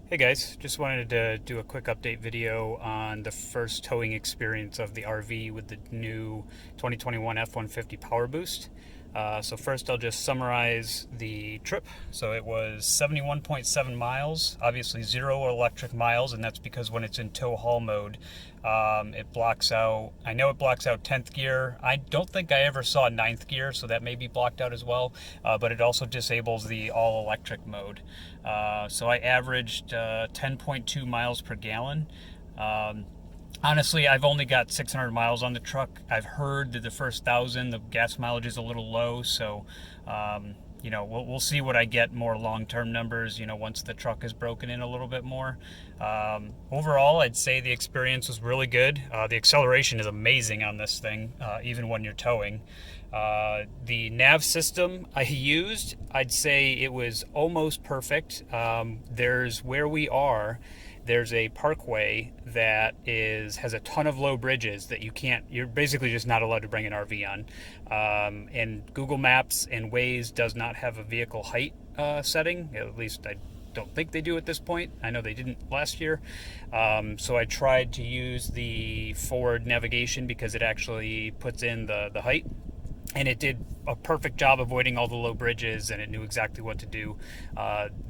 Hey guys, just wanted to do a quick update video on the first towing experience of the RV with the new 2021 F-150 Powerboost. So first I'll just summarize the trip. So it was 71.7 miles, obviously 0 electric miles, and that's because when it's in tow haul mode, it blocks out, I know it blocks out 10th gear. I don't think I ever saw 9th gear, so that may be blocked out as well, but it also disables the all electric mode. So I averaged 10.2 miles per gallon. Honestly, I've only got 600 miles on the truck. I've heard that the first 1,000, the gas mileage is a little low, so we'll see what I get more long-term numbers, once the truck is broken in a little bit more. Overall, I'd say the experience was really good. The acceleration is amazing on this thing, even when you're towing. The Nav System I used, I'd say it was almost perfect. There's where we are. There's a parkway that has a ton of low bridges that you're basically just not allowed to bring an RV on. And Google Maps and Waze does not have a vehicle height setting, at least I don't think they do at this point. I know they didn't last year. So I tried to use the forward navigation because it actually puts in the height. And it did a perfect job avoiding all the low bridges, and it knew exactly what to do.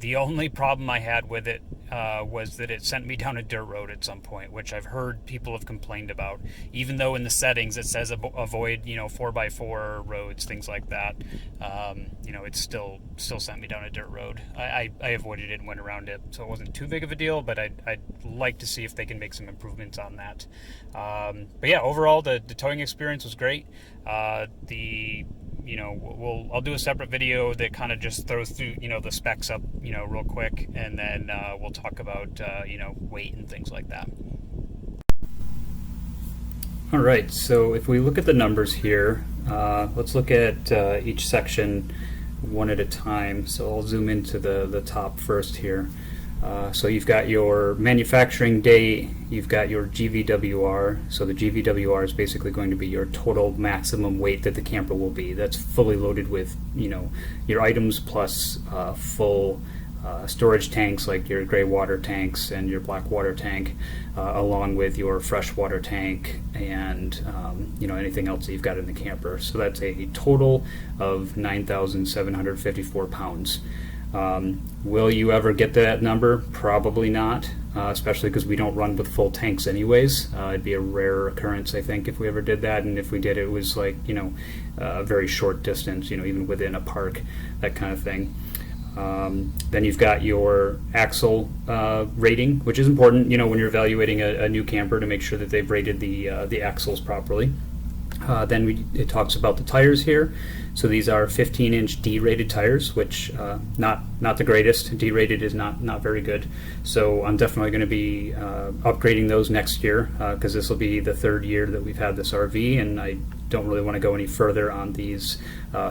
The only problem I had with it was that it sent me down a dirt road at some point, which I've heard people have complained about. Even though in the settings it says avoid 4x4 roads, things like that, it still sent me down a dirt road. I avoided it and went around it, so it wasn't too big of a deal, but I'd like to see if they can make some improvements on that. But yeah, overall the towing experience was great. I'll do a separate video that kind of just throws through, the specs up, real quick, and then we'll talk about, weight and things like that. All right, so if we look at the numbers here, let's look at each section one at a time. So I'll zoom into the top first here. So you've got your manufacturing date, you've got your GVWR. So the GVWR is basically going to be your total maximum weight that the camper will be. That's fully loaded with, your items plus full storage tanks like your gray water tanks and your black water tank, along with your fresh water tank and anything else that you've got in the camper. So that's a total of 9,754 pounds. Will you ever get to that number? Probably not, especially because we don't run with full tanks anyways. It'd be a rare occurrence, I think, if we ever did that, and if we did, it was like, a very short distance, even within a park, that kind of thing. Then you've got your axle rating, which is important, when you're evaluating a new camper, to make sure that they've rated the axles properly. Then it talks about the tires here. So these are 15-inch D-rated tires, which not the greatest. D-rated is not very good. So I'm definitely going to be upgrading those next year, because this will be the third year that we've had this RV, and I don't really want to go any further on these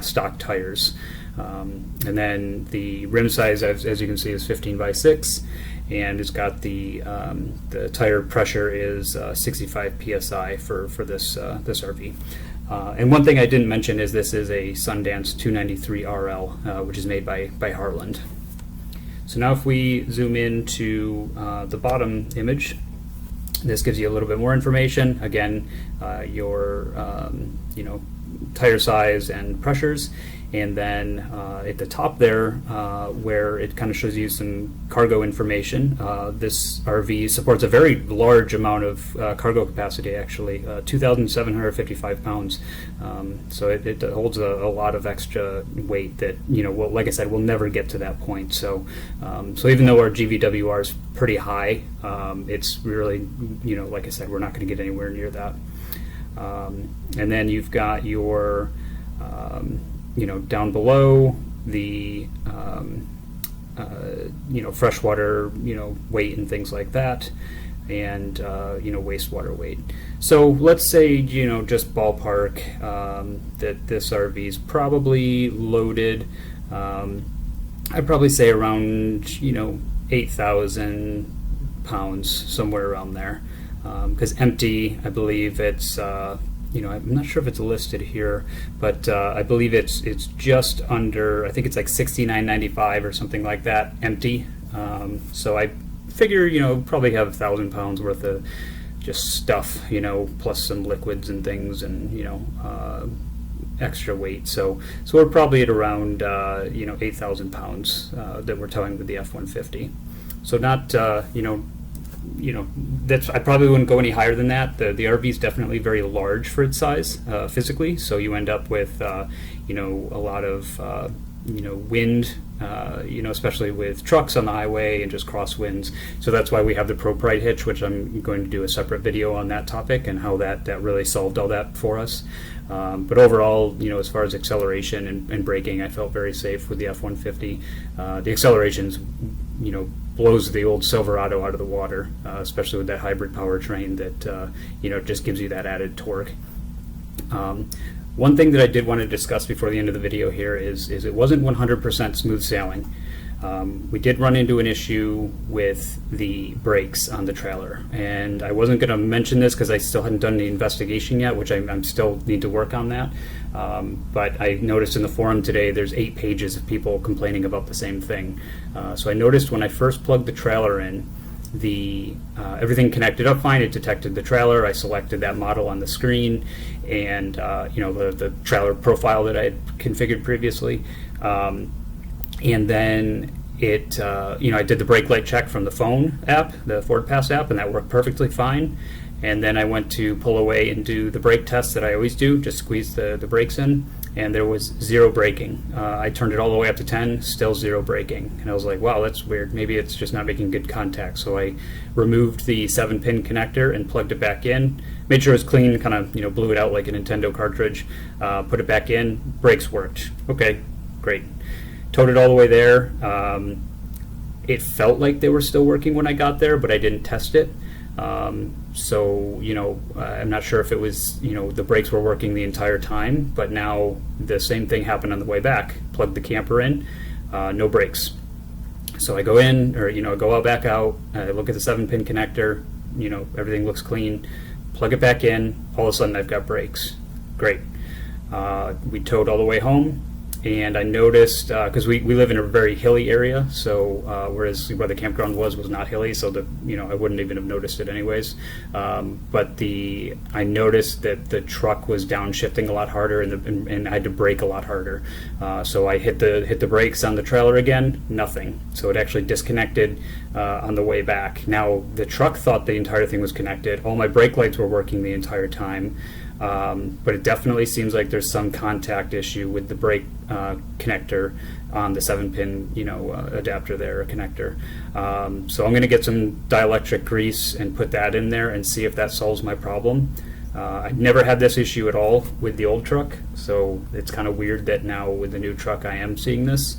stock tires. And then the rim size, as you can see, is 15x6, and it's got the tire pressure is 65 psi for this RV. And one thing I didn't mention is this is a Sundance 293 RL, which is made by Harland. So now if we zoom into the bottom image, this gives you a little bit more information. Again, your tire size and pressures. And then at the top there, where it kind of shows you some cargo information, this RV supports a very large amount of cargo capacity, actually, 2,755 pounds. So it holds a lot of extra weight that, like I said, we'll never get to that point. So even though our GVWR is pretty high, it's really, like I said, we're not going to get anywhere near that. And then you've got your down below the freshwater weight and things like that, and wastewater weight. So let's say just ballpark that this RV is probably loaded. I'd probably say around 8,000 pounds, somewhere around there, because empty, I believe it's I'm not sure if it's listed here, but I believe it's just under, I think it's like $69.95 or something like that, empty. So I figure, probably have 1,000 pounds worth of just stuff, plus some liquids and things, and extra weight. So we're probably at around 8,000 pounds that we're towing with the F-150. So not that's, I probably wouldn't go any higher than that. The RV is definitely very large for its size physically. So you end up with a lot of wind, especially with trucks on the highway and just crosswinds. So that's why we have the ProPride hitch, which I'm going to do a separate video on that topic and how that really solved all that for us. But overall, as far as acceleration and braking, I felt very safe with the F-150. The accelerations, blows the old Silverado out of the water, especially with that hybrid powertrain that, just gives you that added torque. One thing that I did want to discuss before the end of the video here is it wasn't 100% smooth sailing. We did run into an issue with the brakes on the trailer, and I wasn't going to mention this because I still hadn't done the investigation yet, which I still need to work on that. But I noticed in the forum today there's 8 pages of people complaining about the same thing. So I noticed when I first plugged the trailer in, everything connected up fine. It detected the trailer. I selected that model on the screen, and the trailer profile that I had configured previously. And then I did the brake light check from the phone app, the Ford Pass app, and that worked perfectly fine. And then I went to pull away and do the brake test that I always do, just squeeze the brakes in, and there was 0 braking. I turned it all the way up to 10, still 0 braking. And I was like, wow, that's weird. Maybe it's just not making good contact. So I removed the 7-pin connector and plugged it back in. Made sure it was clean, kind of blew it out like a Nintendo cartridge. Put it back in, brakes worked. Okay, great. Towed it all the way there. It felt like they were still working when I got there, but I didn't test it. So I'm not sure if it was the brakes were working the entire time, but now the same thing happened on the way back. Plugged the camper in, no brakes. So I go in, or I go out back out. I look at the 7-pin connector. Everything looks clean. Plug it back in. All of a sudden I've got brakes. Great. We towed all the way home. And I noticed, because we live in a very hilly area, so whereas where the campground was not hilly, so I wouldn't even have noticed it anyways. But I noticed that the truck was downshifting a lot harder, and I had to brake a lot harder. So I hit the brakes on the trailer again, nothing. So it actually disconnected on the way back. Now the truck thought the entire thing was connected. All my brake lights were working the entire time. But it definitely seems like there's some contact issue with the brake connector on the 7-pin adapter there, or connector. So I'm going to get some dielectric grease and put that in there and see if that solves my problem. I've never had this issue at all with the old truck, so it's kind of weird that now with the new truck I am seeing this.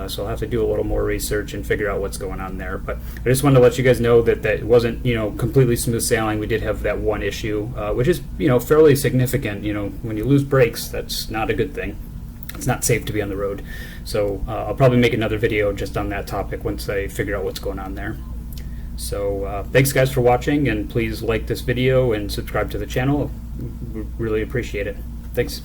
So I'll have to do a little more research and figure out what's going on there. But I just wanted to let you guys know that it wasn't completely smooth sailing. We did have that one issue, which is fairly significant. When you lose brakes, that's not a good thing. It's not safe to be on the road. So I'll probably make another video just on that topic once I figure out what's going on there. So thanks guys for watching, and please like this video and subscribe to the channel. We really appreciate it. Thanks.